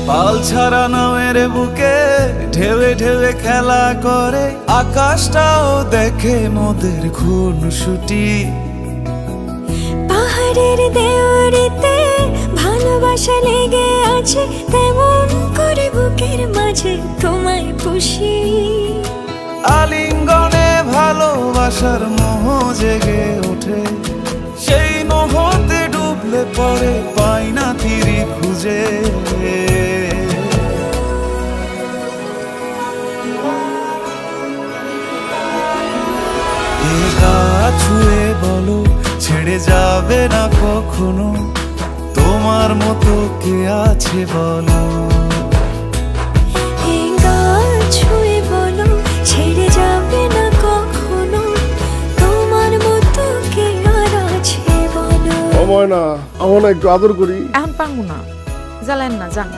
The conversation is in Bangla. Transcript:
পাল ছাড়া নামের বুকে ঢেউে ঢেউে খেলা করে, আকাশটাও দেখে মোদের খুনসুটি। পাহাড়ের দেওয়ারিতে ভালোবাসা লেগে আছে, তেমন করে বুকের মাঝে তোমায় পুষি। আলিঙ্গনে ভালোবাসার মোহ জেগে ওঠে, সেই মোহতে ডুবলে পরে পাই না তীরে খুঁজে। এ গা ছুঁয়ে বলো ছেড়ে যাবে না কখনো, তোমার মতো কে আছে বলো। এ গা ছুঁয়ে বলো ছেড়ে যাবে না কখনো, তোমার মতো কে আর আছে বলো। না আমার একটু আদর করি। এখন পারবো না, জ্বালেন না, যান।